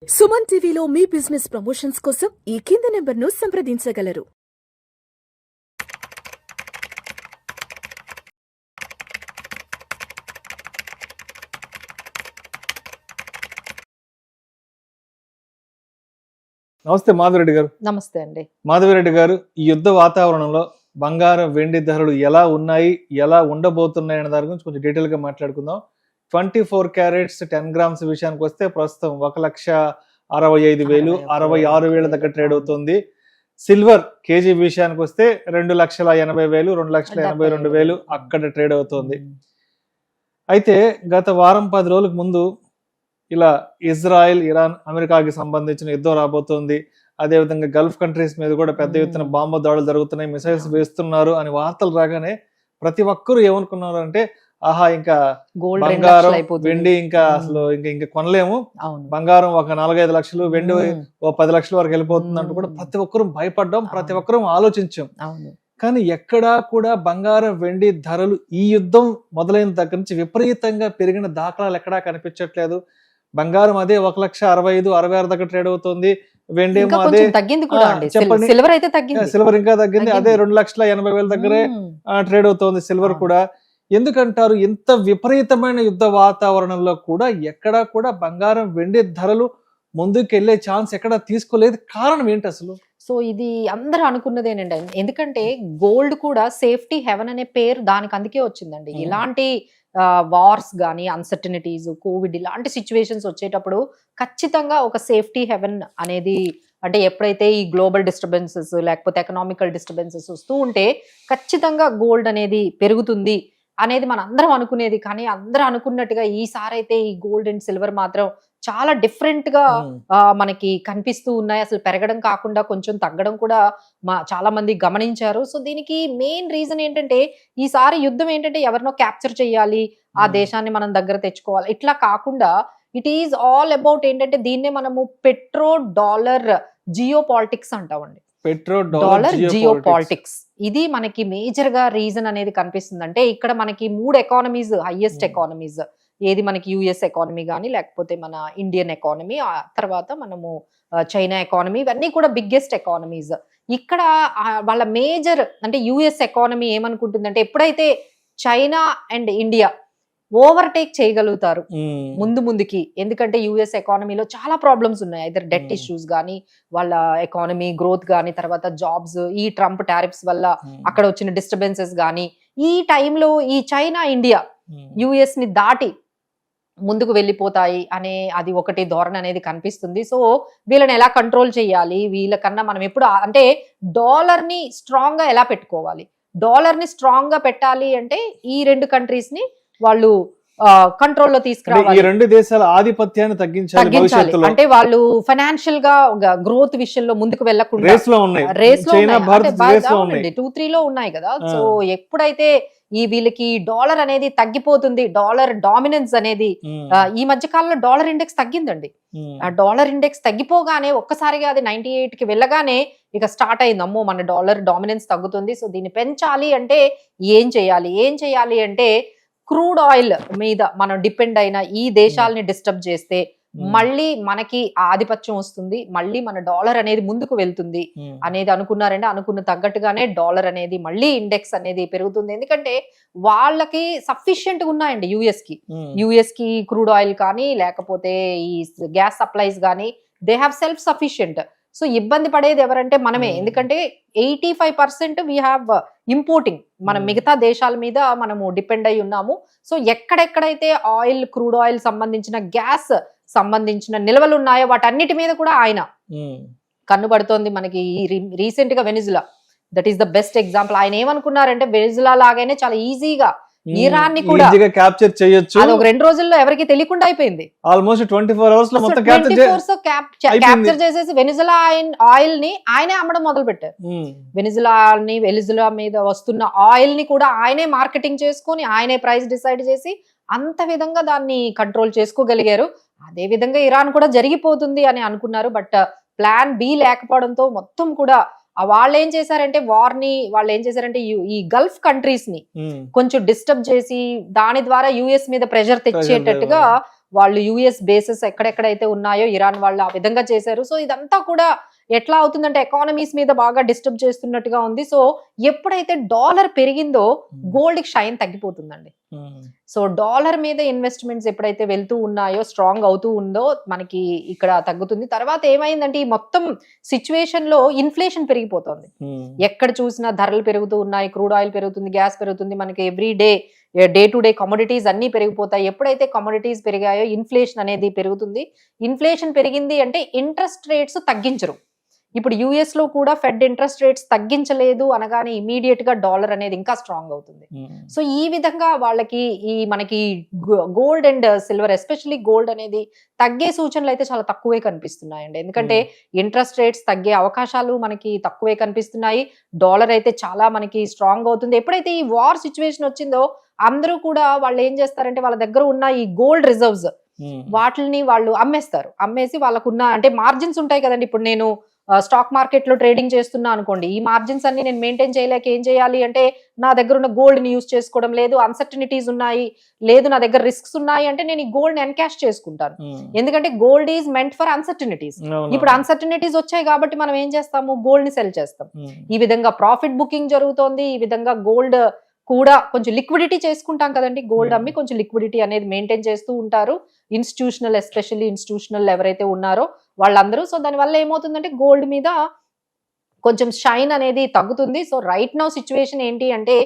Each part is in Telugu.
సుమన్ టీవీలో మీ బిజినెస్ ప్రమోషన్స్ కోసం ఈ కింది నెంబర్ను సంప్రదించగలరు. నమస్తే మాధవిరెడ్డి గారు. నమస్తే అండి. మాధవిరెడ్డి గారు, ఈ యుద్ధ వాతావరణంలో బంగారం వెండి ధరలు ఎలా ఉన్నాయి, ఎలా ఉండబోతున్నాయి అనే దాని గురించి కొంచెం డీటెయిల్ గా మాట్లాడుకుందాం. 24 క్యారెట్స్ 10 గ్రామ్స్ విషయానికి వస్తే ప్రస్తుతం 1,65,000 66,000 దగ్గర ట్రేడ్ అవుతుంది. సిల్వర్ కేజీ విషయానికి వస్తే 2,80,000 2,82,000 అక్కడ ట్రేడ్ అవుతుంది. అయితే గత వారం 10 రోజులకు ముందు ఇలా ఇజ్రాయెల్, ఇరాన్, అమెరికాకి సంబంధించిన యుద్ధం రాబోతోంది. అదేవిధంగా గల్ఫ్ కంట్రీస్ మీద కూడా పెద్ద ఎత్తున బాంబు దాడులు జరుగుతున్నాయి, మిసైల్స్ వేస్తున్నారు అని వార్తలు రాగానే ప్రతి ఒక్కరు ఏమనుకున్నారు అంటే, ఆహా ఇంకా బంగారం వెండి ఇంకా అసలు ఇంకా కొనలేము, బంగారం ఒక 4-5 లక్షలు, వెండి ఓ 10 లక్షల వరకు వెళ్ళిపోతుంది అంటూ కూడా ప్రతి ఒక్కరు భయపడ్డాం, ప్రతి ఒక్కరు ఆలోచించాం. కానీ ఎక్కడా కూడా బంగారం వెండి ధరలు ఈ యుద్ధం మొదలైన దగ్గర నుంచి విపరీతంగా పెరిగిన దాఖలాలు ఎక్కడా కనిపించట్లేదు. బంగారం అదే 1,65,000-66,000 దగ్గర ట్రేడ్ అవుతుంది. వెండి ఏమో అదే చెప్పండి, సిల్వర్ ఇంకా తగ్గింది, అదే 2,80,000 దగ్గరే ట్రేడ్ అవుతుంది సిల్వర్ కూడా. ఎందుకంటారు ఇంత విపరీతమైన యుద్ధ వాతావరణంలో కూడా ఎక్కడా కూడా బంగారం వెండి ధరలు ముందుకు వెళ్లే ఛాన్స్ ఎక్కడా తీసుకోలేదు? కారణం ఏంటి అసలు? సో ఇది అందరూ అనుకున్నదేనండి. ఎందుకంటే గోల్డ్ కూడా సేఫ్టీ హెవెన్ అనే పేరు దానికి అందుకే వచ్చిందండి. ఇలాంటి వార్స్ కానీ, అన్సర్టనిటీస్, కోవిడ్ ఇలాంటి సిచ్యువేషన్స్ వచ్చేటప్పుడు ఖచ్చితంగా ఒక సేఫ్టీ హెవెన్ అనేది, అంటే ఎప్పుడైతే ఈ గ్లోబల్ డిస్టర్బెన్సెస్ లేకపోతే ఎకనామికల్ డిస్టర్బెన్సెస్ వస్తూ ఉంటే ఖచ్చితంగా గోల్డ్ అనేది పెరుగుతుంది అనేది మన అందరం అనుకునేది. కానీ అందరూ అనుకున్నట్టుగా ఈసారి అయితే ఈ గోల్డ్ అండ్ సిల్వర్ మాత్రం చాలా డిఫరెంట్ గా మనకి కనిపిస్తూ ఉన్నాయి. అసలు పెరగడం కాకుండా కొంచెం తగ్గడం కూడా చాలా మంది గమనించారు. సో దీనికి మెయిన్ రీజన్ ఏంటంటే, ఈసారి యుద్ధం ఏంటంటే ఎవరినో క్యాప్చర్ చేయాలి, ఆ దేశాన్ని మనం దగ్గర తెచ్చుకోవాలి, ఇట్లా కాకుండా ఇట్ ఈజ్ ఆల్ అబౌట్ ఏంటంటే, దీన్నే మనము పెట్రో డాలర్ జియో పాలిటిక్స్ అంటామండి. పెట్రో డాలర్ జియో పాలిటిక్స్ ఇది మనకి మేజర్ గా రీజన్ అనేది కనిపిస్తుంది. అంటే ఇక్కడ మనకి 3 ఎకానమీస్, హైయెస్ట్ ఎకానమీస్, ఏది మనకి యుఎస్ ఎకానమీ కానీ, లేకపోతే మన ఇండియన్ ఎకానమీ, ఆ తర్వాత మనము చైనా ఎకానమీ, ఇవన్నీ కూడా బిగ్గెస్ట్ ఎకానమీస్. ఇక్కడ వాళ్ళ మేజర్ అంటే యుఎస్ ఎకానమీ ఏమనుకుంటుందంటే, ఎప్పుడైతే చైనా అండ్ ఇండియా ఓవర్టేక్ చేయగలుగుతారు ముందుకి, ఎందుకంటే యుఎస్ ఎకానమీలో చాలా ప్రాబ్లమ్స్ ఉన్నాయి, ఐదర్ డెట్ ఇష్యూస్ కానీ, వాళ్ళ ఎకానమీ గ్రోత్ కానీ, తర్వాత జాబ్స్, ఈ ట్రంప్ టారిఫ్స్ వల్ల అక్కడ వచ్చిన డిస్టర్బెన్సెస్ కానీ, ఈ టైంలో ఈ చైనా ఇండియా యుఎస్ ని దాటి ముందుకు వెళ్ళిపోతాయి అనే అది ఒకటి ధోరణి అనేది కనిపిస్తుంది. సో వీళ్ళని ఎలా కంట్రోల్ చేయాలి, వీళ్ళకన్నా మనం ఎప్పుడు అంటే డాలర్ ని స్ట్రాంగ్ గా ఎలా పెట్టుకోవాలి, డాలర్ ని స్ట్రాంగ్ గా పెట్టాలి అంటే ఈ 2 కంట్రీస్ ని వాళ్ళు కంట్రోల్లో తీసుకురావాలి. ఈ 2 దేశాల ఆధిపత్యాన్ని తగ్గించాలి. అంటే వాళ్ళు ఫైనాన్షియల్ గా గ్రోత్ విషయంలో ముందుకు వెళ్లకుండా రేస్ లో ఉన్నాయి, 2-3 లో ఉన్నాయి కదా. సో ఎప్పుడైతే ఈ వీళ్ళకి డాలర్ అనేది తగ్గిపోతుంది, డాలర్ డామినెన్స్ అనేది, ఈ మధ్య కాలంలో డాలర్ ఇండెక్స్ తగ్గిందండి. ఆ డాలర్ ఇండెక్స్ తగ్గిపోగానే ఒక్కసారిగా అది 98 కి వెళ్ళగానే ఇక స్టార్ట్ అయింది, అమ్మో మన డాలర్ డామినెన్స్ తగ్గుతుంది, సో దీన్ని పెంచాలి అంటే ఏం చేయాలి అంటే, క్రూడ్ ఆయిల్ మీద మనం డిపెండ్ అయిన ఈ దేశాలని డిస్టర్బ్ చేస్తే మళ్ళీ మనకి ఆధిపత్యం వస్తుంది, మళ్ళీ మన డాలర్ అనేది ముందుకు వెళ్తుంది అనేది అనుకున్నారంటే, అనుకున్న తగ్గట్టుగానే డాలర్ అనేది మళ్ళీ ఇండెక్స్ అనేది పెరుగుతుంది. ఎందుకంటే వాళ్ళకి సఫిషియెంట్ గా ఉన్నాయండి యుఎస్ కి క్రూడ్ ఆయిల్ కానీ, లేకపోతే ఈ గ్యాస్ సప్లైస్ కానీ, they have self sufficient. So ఇబ్బంది పడేది ఎవరంటే మనమే, ఎందుకంటే 85% వీ హ్యావ్ ఇంపోర్టింగ్, మనం మిగతా దేశాల మీద మనము డిపెండ్ అయి ఉన్నాము. సో ఎక్కడెక్కడైతే ఆయిల్, క్రూడ్ ఆయిల్ సంబంధించిన, గ్యాస్ సంబంధించిన నిల్వలు ఉన్నాయో వాటన్నిటి మీద కూడా ఆయన కన్నుబడుతోంది. మనకి రీసెంట్ గా Venezuela, that is the best example. ఆయన ఏమనుకున్నారంటే, వెనిజులా లాగానే చాలా ఈజీగా ఇరాన్ ని కూడా క్యాప్చర్ చేయొచ్చు, అది ఒక 2 రోజుల్లో ఎవరికి తెలియకుండా అయిపోయింది. ఆల్మోస్ట్ 24 అవర్స్ లో మొత్తం క్యాప్చర్ చేసేసి వెనిజులా ఆయిల్ ని ఆయనే అమ్మడం మొదలు పెట్టారు. వెనిజులా మీద వస్తున్న ఆయిల్ ని కూడా ఆయనే మార్కెటింగ్ చేసుకొని, ఆయనే ప్రైస్ డిసైడ్ చేసి అంత విధంగా దాన్ని కంట్రోల్ చేసుకోగలిగారు. అదే విధంగా ఇరాన్ కూడా జరిగిపోతుంది అని అనుకున్నారు. బట్ ప్లాన్ బి లేకపోవడంతో మొత్తం కూడా వాళ్ళు ఏం చేశారంటే, వాళ్ళు ఏం చేశారంటే ఈ గల్ఫ్ కంట్రీస్ ని కొంచెం డిస్టర్బ్ చేసి దాని ద్వారా యుఎస్ మీద ప్రెషర్ తెచ్చేటట్టుగా వాళ్ళు యుఎస్ బేసెస్ ఎక్కడెక్కడైతే ఉన్నాయో ఇరాన్ వాళ్ళు ఆ విధంగా చేశారు. సో ఇదంతా కూడా ఎట్లా అవుతుందంటే ఎకానమీస్ మీద బాగా డిస్టర్బ్ చేస్తున్నట్టుగా ఉంది. సో ఎప్పుడైతే డాలర్ పెరిగిందో గోల్డ్ కి షైన్ తగ్గిపోతుందండి. సో డాలర్ మీద ఇన్వెస్ట్మెంట్స్ ఎప్పుడైతే వెళ్తూ ఉన్నాయో, స్ట్రాంగ్ అవుతూ ఉందో మనకి ఇక్కడ తగ్గుతుంది. తర్వాత ఏమైందంటే ఈ మొత్తం సిచ్యువేషన్ లో ఇన్ఫ్లేషన్ పెరిగిపోతుంది. ఎక్కడ చూసినా ధరలు పెరుగుతూ ఉన్నాయి, క్రూడ్ ఆయిల్ పెరుగుతుంది, గ్యాస్ పెరుగుతుంది, మనకి every day to day commodities అన్ని పెరిగిపోతాయి. ఎప్పుడైతే కమోడిటీస్ పెరిగాయో ఇన్ఫ్లేషన్ అనేది పెరుగుతుంది. ఇన్ఫ్లేషన్ పెరిగింది అంటే ఇంట్రెస్ట్ రేట్స్ తగ్గించరు. ఇప్పుడు యుఎస్ లో కూడా ఫెడ్ ఇంట్రెస్ట్ రేట్స్ తగ్గించలేదు అనగానే ఇమీడియట్ గా డాలర్ అనేది ఇంకా స్ట్రాంగ్ అవుతుంది. సో ఈ విధంగా వాళ్ళకి మనకి gold and silver, especially gold అనేది తగ్గే సూచనలు అయితే చాలా తక్కువే కనిపిస్తున్నాయండి. ఎందుకంటే ఇంట్రెస్ట్ రేట్స్ తగ్గే అవకాశాలు మనకి తక్కువే కనిపిస్తున్నాయి. డాలర్ అయితే చాలా మనకి స్ట్రాంగ్ అవుతుంది. ఎప్పుడైతే ఈ వార్ సిచ్యువేషన్ వచ్చిందో అందరూ కూడా వాళ్ళు ఏం చేస్తారంటే వాళ్ళ దగ్గర ఉన్న ఈ గోల్డ్ రిజర్వ్స్ వాటిని వాళ్ళు అమ్మేస్తారు. అమ్మేసి వాళ్ళకున్న అంటే మార్జిన్స్ ఉంటాయి కదండి. ఇప్పుడు నేను స్టాక్ మార్కెట్ లో ట్రేడింగ్ చేస్తున్నా అనుకోండి, ఈ మార్జిన్స్ అన్ని నేను మెయింటైన్ చేయలేక ఏం చేయాలి అంటే నా దగ్గర ఉన్న గోల్డ్ ని యూజ్ చేసుకోవడం, లేదు అన్సర్టనిటీస్ ఉన్నాయి, లేదు నా దగ్గర రిస్క్స్ ఉన్నాయి అంటే నేను ఈ గోల్డ్ ని ఎన్కాష్ చేసుకుంటాను. ఎందుకంటే gold is meant for uncertainties. ఇప్పుడు అన్సర్టనిటీస్ వచ్చాయి కాబట్టి మనం ఏం చేస్తాము, గోల్డ్ ని సెల్ చేస్తాం. ఈ విధంగా ప్రాఫిట్ బుకింగ్ జరుగుతోంది. ఈ విధంగా గోల్డ్ కూడా కొంచెం లిక్విడిటీ చేసుకుంటాం కదండి, గోల్డ్ అమ్మి కొంచెం లిక్విడిటీ అనేది మెయింటైన్ చేస్తూ ఉంటారు ఇన్స్టిట్యూషనల్, ఎస్పెషల్లీ ఇన్స్టిట్యూషనల్ ఎవరైతే ఉన్నారో వాళ్ళందరూ. సో దానివల్ల ఏమవుతుందంటే గోల్డ్ మీద కొంచెం షైన్ అనేది తగ్గుతుంది. సో రైట్ నౌ సిచ్యువేషన్ ఏంటి అంటే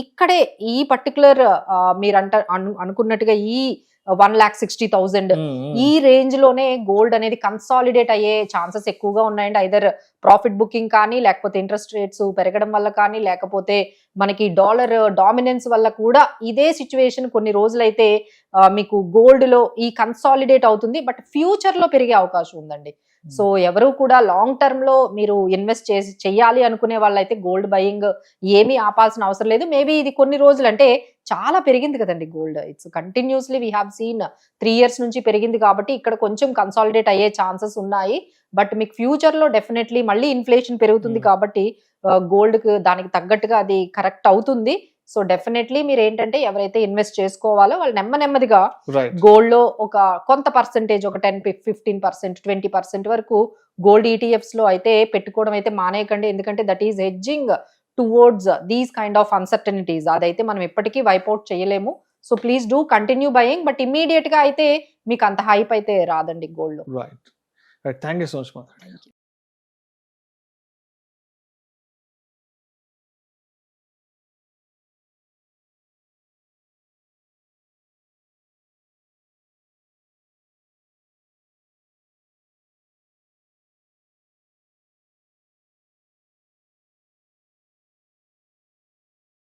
ఇక్కడే ఈ పర్టికులర్ మీరు అనుకున్నట్టుగా ఈ 1,60,000 ఈ రేంజ్ లోనే గోల్డ్ అనేది కన్సాలిడేట్ అయ్యే ఛాన్సెస్ ఎక్కువగా ఉన్నాయండి. ఐదర్ ప్రాఫిట్ బుకింగ్ కానీ, లేకపోతే ఇంట్రెస్ట్ రేట్స్ పెరగడం వల్ల కానీ, లేకపోతే మనకి డాలర్ డామినెన్స్ వల్ల కూడా ఇదే సిచ్యువేషన్ కొన్ని రోజులైతే మీకు గోల్డ్ లో ఈ కన్సాలిడేట్ అవుతుంది. బట్ ఫ్యూచర్ లో పెరిగే అవకాశం ఉందండి. సో ఎవరు కూడా లాంగ్ టర్మ్ లో మీరు ఇన్వెస్ట్ చేయాలి అనుకునే వాళ్ళైతే గోల్డ్ బయింగ్ ఏమీ ఆపాల్సిన అవసరం లేదు. మేబీ ఇది కొన్ని రోజులు అంటే చాలా పెరిగింది కదండి gold. It's continuously we have seen 3 years నుంచి పెరిగింది కాబట్టి ఇక్కడ కొంచెం కన్సాలిడేట్ అయ్యే ఛాన్సెస్ ఉన్నాయి. బట్ మీకు ఫ్యూచర్ లో డెఫినెట్లీ మళ్ళీ ఇన్ఫ్లేషన్ పెరుగుతుంది కాబట్టి గోల్డ్ కి దానికి తగ్గట్టుగా అది కరెక్ట్ అవుతుంది. సో డెఫినెట్లీ మీరు ఏంటంటే ఎవరైతే ఇన్వెస్ట్ చేసుకోవాలో వాళ్ళు నెమ్మదిగా గోల్డ్ లో ఒక కొంత పర్సెంటేజ్, ఒక 10-15%, 20% వరకు గోల్డ్ ఈటీఎఫ్స్ లో అయితే పెట్టుకోవడం అయితే మానేయకండి. ఎందుకంటే that is hedging towards these kind of uncertainties. అదైతే మనం ఎప్పటికీ వైప్అవుట్ చేయలేము. So please do continue buying. But immediate గా అయితే మీకు అంత హైప్ అయితే రాదండి గోల్డ్ లో. Right. Thank you so much.